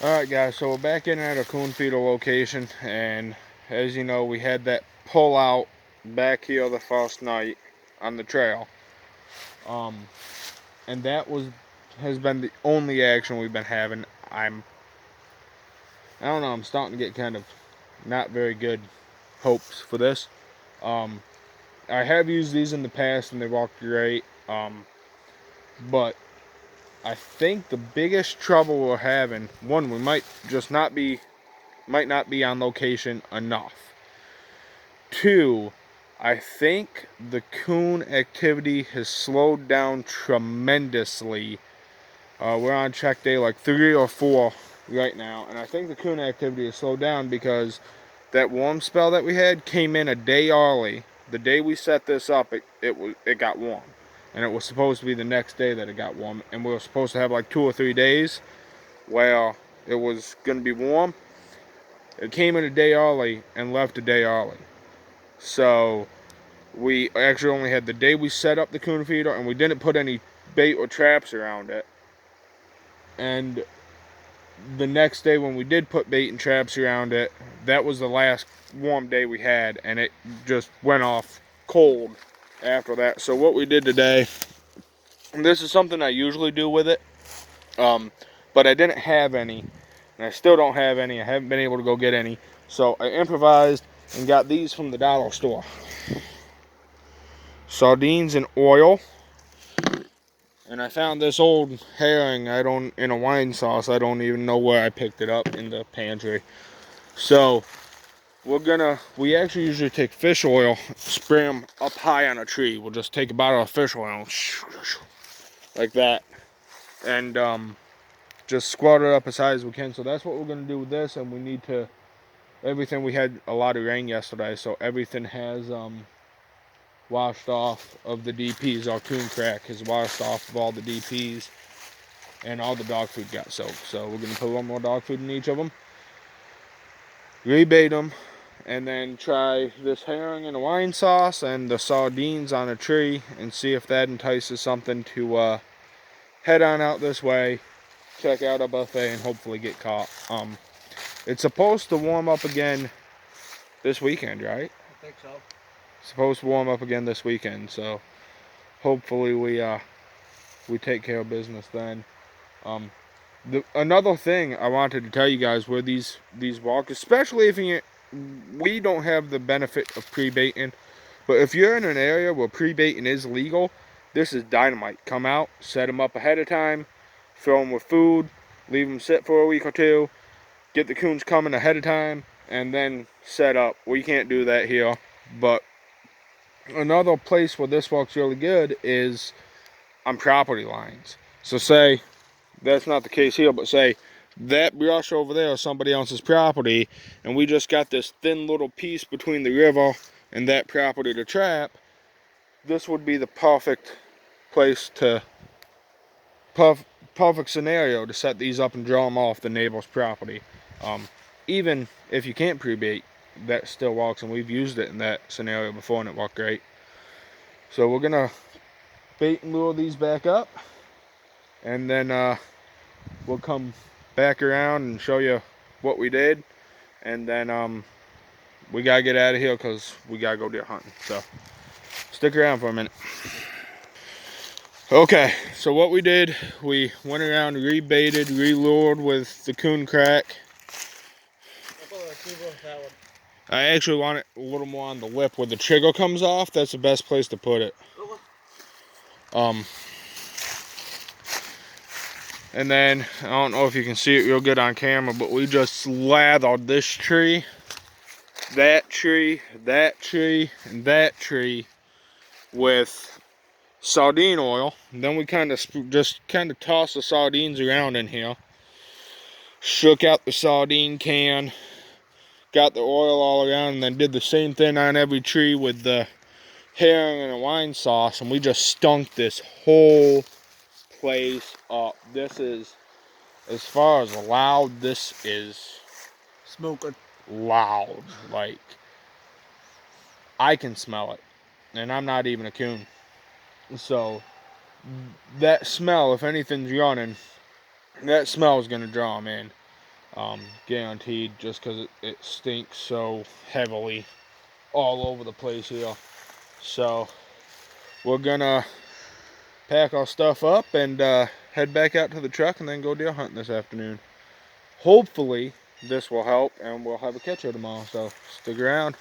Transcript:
Alright guys, so we're back in at a coon feeder location, and as you know, we had that pull out back here the first night on the trail. Um, and that has been the only action we've been having. I don't know, I'm starting to get kind of not very good hopes for this. Um, I have used these in the past and they worked great. But I think the biggest trouble we're having, one, we might not be on location enough. Two, I think the coon activity has slowed down tremendously. We're on check day like 3 or 4 right now, and I think the coon activity has slowed down because that warm spell that we had came in a day early. The day we set this up, it got warm, and it was supposed to be the next day that it got warm, and we were supposed to have like 2 or 3 days where it was going to be warm. It came in a day early and left a day early. So we actually only had the day we set up the coon feeder, and we didn't put any bait or traps around it. And the next day when we did put bait and traps around it, that was the last warm day we had, and it just went off cold after that. So what we did today, and this is something I usually do with it, but I didn't have any, and I still don't have any. I haven't been able to go get any. So I improvised and got these from the dollar store. Sardines and oil. And I found this old herring in a wine sauce. I don't even know where I picked it up in the pantry. So we actually usually take fish oil, spray them up high on a tree. We'll just take a bottle of fish oil like that, and just squat it up as high as we can. So that's what we're gonna do with this, and we had a lot of rain yesterday, so everything has washed off of the DPs. Our coon crack has washed off of all the DPs, and all the dog food got soaked. So we're gonna put a little more dog food in each of them, rebait them, and then try this herring in a wine sauce and the sardines on a tree and see if that entices something to head on out this way, check out a buffet, and hopefully get caught. It's supposed to warm up again this weekend, right? I think so. It's supposed to warm up again this weekend, so hopefully we take care of business then. Another thing I wanted to tell you guys were these walks, especially if we don't have the benefit of pre-baiting, but if you're in an area where pre-baiting is legal, this is dynamite. Come out, set them up ahead of time, fill them with food, leave them sit for a week or two, get the coons coming ahead of time, and then set up. We can't do that here, but another place where this works really good is on property lines. So say that's not the case here, but say that brush over there is somebody else's property, and we just got this thin little piece between the river and that property to trap. This would be the perfect place to perfect scenario to set these up and draw them off the neighbor's property. Even if you can't pre-bait, that still works, and we've used it in that scenario before and it worked great. So we're gonna bait and lure these back up, and then we'll come back around and show you what we did, and then we gotta get out of here because we gotta go deer hunting. So stick around for a minute. Okay, so what we did, we went around, rebaited, relured with the coon crack. I actually want it a little more on the lip where the trigger comes off. That's the best place to put it. And then, I don't know if you can see it real good on camera, but we just slathered this tree, that tree, that tree, and that tree with sardine oil. And then we just kind of tossed the sardines around in here, shook out the sardine can, got the oil all around, and then did the same thing on every tree with the herring and a wine sauce, and we just stunk this whole place up. This is, as far as loud, this is Smoking. loud. Like, I can smell it, and I'm not even a coon. So that smell, if anything's running, that smell is going to draw them in. Guaranteed, just because it stinks so heavily all over the place here. So we're gonna pack our stuff up and head back out to the truck and then go deer hunting this afternoon. Hopefully this will help and we'll have a catcher tomorrow, so stick around.